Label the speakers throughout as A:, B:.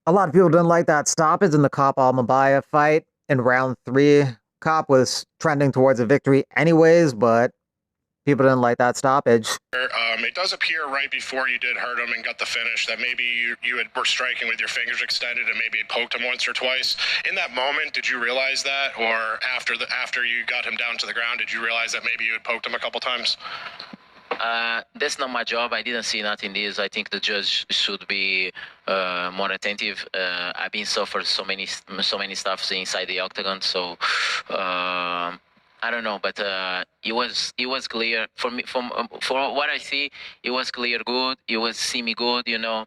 A: A lot of people didn't like that stoppage in the Cop Al fight in round 3. Cop was trending towards a victory anyways, but people didn't like that stoppage.
B: It does appear right before you did hurt him and got the finish that maybe you were striking with your fingers extended and maybe it poked him once or twice. In that moment, did you realize that, or after you got him down to the ground, did you realize that maybe you had poked him a couple times?
C: That's not my job. I didn't see nothing this. I think the judge should be more attentive. I've been suffered so many stuffs inside the octagon, so I don't know, but it was clear for me. For what I see, it was clear good. It was semi good, you know.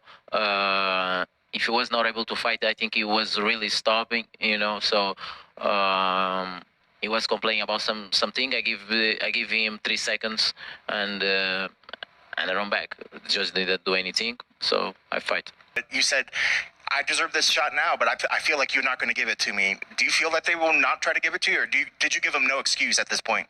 C: If he was not able to fight, I think he was really stopping, you know. So he was complaining about something. I give him 3 seconds, and I run back. Just didn't do anything, so I fight.
D: You said, I deserve this shot now, but I feel like you're not going to give it to me. Do you feel that they will not try to give it to you, or did you give them no excuse at this point?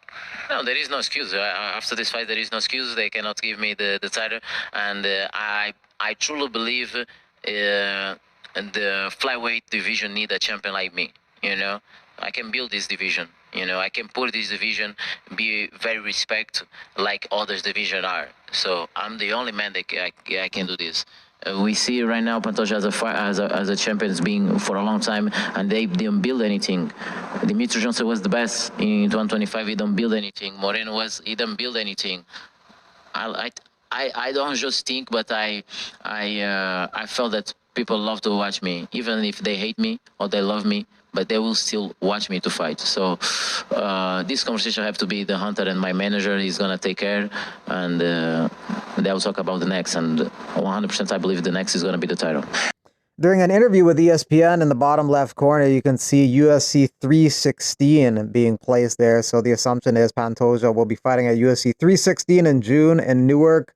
C: No, there is no excuse. After this fight, there is no excuse. They cannot give me the title, and I truly believe the flyweight division need a champion like me. You know, I can build this division. You know, I can put this division, be very respect like others division are. So I'm the only man that I can do this. We see right now Pantoja as a champion being for a long time, and they didn't build anything. Dimitri Johnson was the best in 2025. He don't build anything. Moreno he didn't build anything. I don't just think, but I felt that people love to watch me, even if they hate me or they love me, but they will still watch me to fight. So this conversation have to be the hunter and my manager is gonna take care, and they'll talk about the next. And 100% I believe the next is gonna be the title.
A: During an interview with ESPN, in the bottom left corner, you can see UFC 316 being placed there. So the assumption is Pantoja will be fighting at UFC 316 in June in Newark,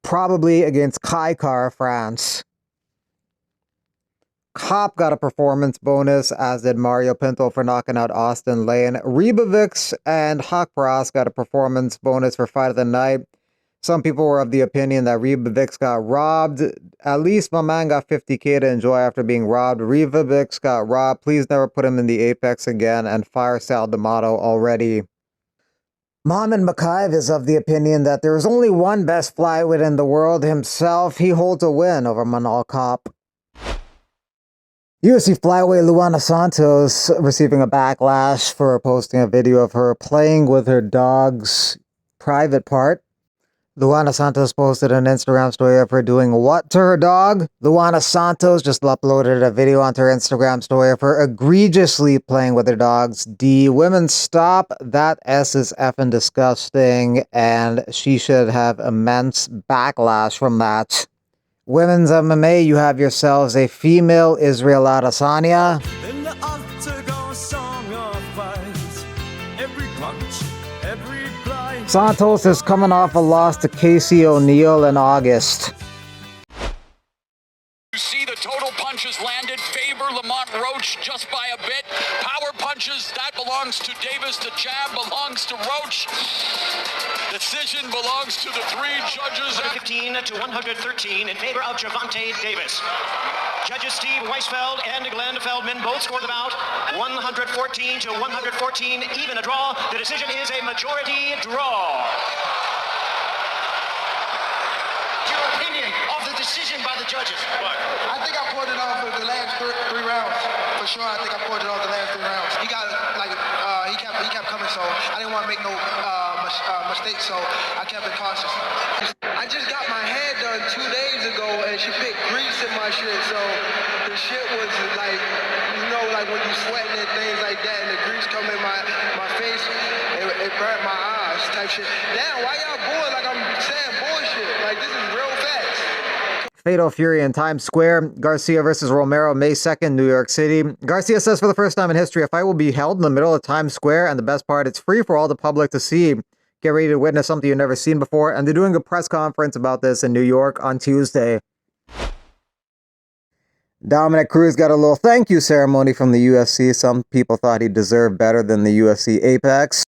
A: probably against Kai Kara France. Cop got a performance bonus, as did Mario Pinto for knocking out Austin Lane. Ribovics and Haqparast got a performance bonus for fight of the night. Some people were of the opinion that Ribovics got robbed. At least my man got $50K to enjoy after being robbed. Ribovics got robbed. Please never put him in the Apex again, and fire Sal D'Amato already. Mohamed Makaev is of the opinion that there is only one best flyweight in the world, himself. He holds a win over Manal Cop. UFC flyweight Luana Santos receiving a backlash for posting a video of her playing with her dog's private part. Luana Santos posted an Instagram story of her doing what to her dog? Luana Santos just uploaded a video onto her Instagram story of her egregiously playing with her dog's D. Women, stop. That S is effing disgusting, and she should have immense backlash from that. Women's MMA, you have yourselves a female Israel Adesanya.
E: In the octagon, song of fight, every punch, every blind.
A: Santos is coming off a loss to Casey O'Neill in August.
F: You see the total punches landed favor Lamont Roach just by a bit. Power punches, that belongs to Davis. The jab belongs to Roach. Decision belongs to the 3 judges.
G: 15 to 113 in favor of Gervonta Davis. Judges Steve Weisfeld and Glenn Feldman both scored the bout 114 to 114, even a draw. The decision is a majority draw. Your opinion of the decision by the judges?
H: I think I pulled it off for the last three rounds. For sure, I think I pulled it off the last 3 rounds. He got he kept coming, so I didn't want to make no mistakes, so I kept it cautious. I just got my hair done 2 days ago, and she put grease in my shit, so the shit was like, you know, like when you sweating and things like that, and the grease come in my face, it burnt my eyes type shit. Damn, why y'all boys like I'm saying bullshit? Like, this is real facts.
A: Fatal Fury in Times Square. Garcia versus Romero, May 2nd, New York City. Garcia says for the first time in history, a fight will be held in the middle of Times Square, and the best part, it's free for all the public to see. Get ready to witness something you've never seen before, and they're doing a press conference about this in New York on Tuesday. Dominic Cruz got a little thank you ceremony from the UFC. Some people thought he deserved better than the UFC Apex.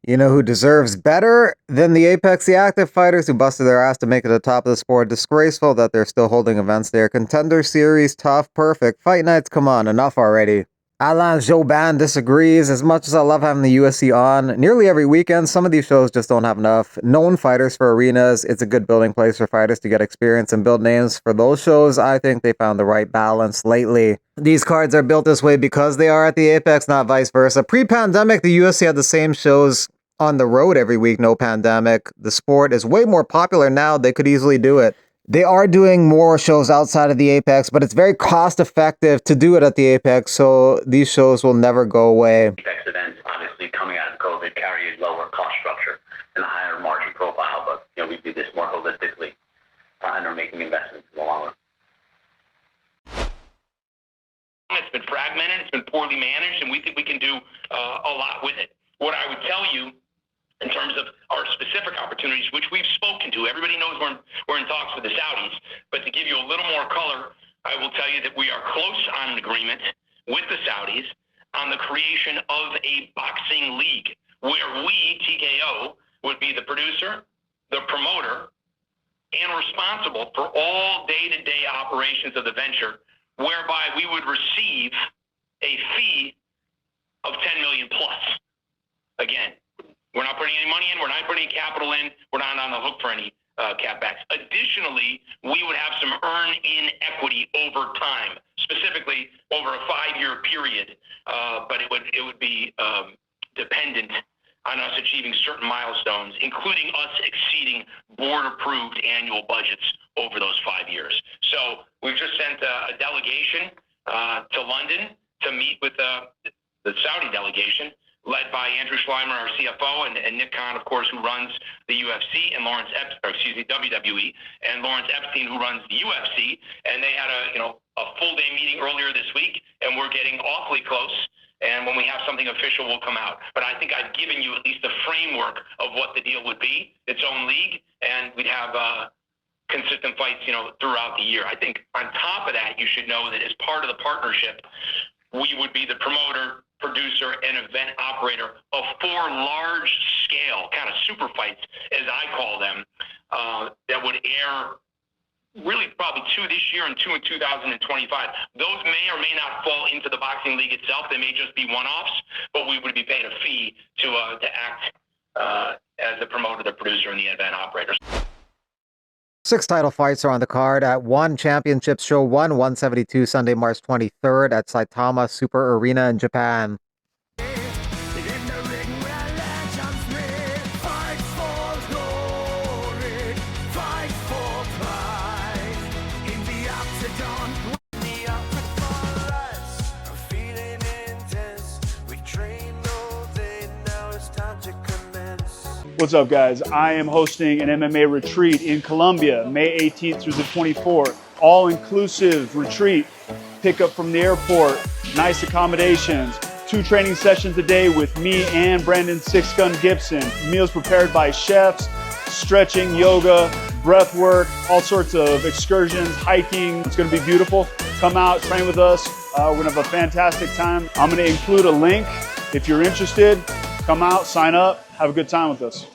A: You know who deserves better than the Apex, the active fighters who busted their ass to make it to the top of the sport? Disgraceful that they're still holding events there. Contender Series, tough, perfect. Fight nights, come on, enough already. Alain Jobin disagrees. As much as I love having the UFC on, nearly every weekend, some of these shows just don't have enough known fighters for arenas. It's a good building place for fighters to get experience and build names. For those shows, I think they found the right balance lately. These cards are built this way because they are at the Apex, not vice versa. Pre-pandemic, the UFC had the same shows on the road every week, no pandemic. The sport is way more popular now. They could easily do it. They are doing more shows outside of the Apex, but it's very cost effective to do it at the Apex, so these shows will never go away.
I: Apex events, obviously coming out of COVID, carry a lower cost structure and a higher margin profile, but we do this more holistically and are making investments in the long run.
J: It's been fragmented, it's been poorly managed, and we think we can do a lot with it. What I would tell you in terms of our specific opportunities, which we've spoken to, everybody knows we're in talks with the Saudis, but to give you a little more color, I will tell you that we are close on an agreement with the Saudis on the creation of a boxing league where we, TKO, would be the producer, the promoter, and responsible for all day-to-day operations of the venture, whereby we would receive a fee of $10 million plus. Again, we're not putting any money in. We're not putting any capital in. We're not on the hook for any CapEx. Additionally, we would have some earn-in equity over time, specifically over a 5-year period. But it would be dependent on us achieving certain milestones, including us exceeding board-approved annual budgets over those 5 years. So we've just sent a delegation to London to meet with the Saudi delegation, led by Andrew Schleimer, our CFO, and Nick Khan, of course, who runs the UFC, and WWE, and Lawrence Epstein, who runs the UFC. And they had a full-day meeting earlier this week, and we're getting awfully close. And when we have something official, will come out. But I think I've given you at least a framework of what the deal would be, its own league, and we'd have consistent fights, throughout the year. I think on top of that, you should know that as part of the partnership, we would be the promoter, producer, and event operator of 4 large-scale kind of super fights, as I call them, that would air really probably 2 this year and 2 in 2025. Those may or may not fall into the boxing league itself. They may just be one-offs, but we would be paid a fee to act as the promoter, the producer, and the event operator.
A: 6 title fights are on the card at One Championships Show 1, 172, Sunday, March 23rd at Saitama Super Arena in Japan.
K: What's up, guys? I am hosting an MMA retreat in Colombia, May 18th through the 24th. All-inclusive retreat, pick up from the airport, nice accommodations, 2 training sessions a day with me and Brandon Six Gun Gibson. Meals prepared by chefs, stretching, yoga, breath work, all sorts of excursions, hiking. It's gonna be beautiful. Come out, train with us. We're gonna have a fantastic time. I'm gonna include a link if you're interested. Come out, sign up, have a good time with us.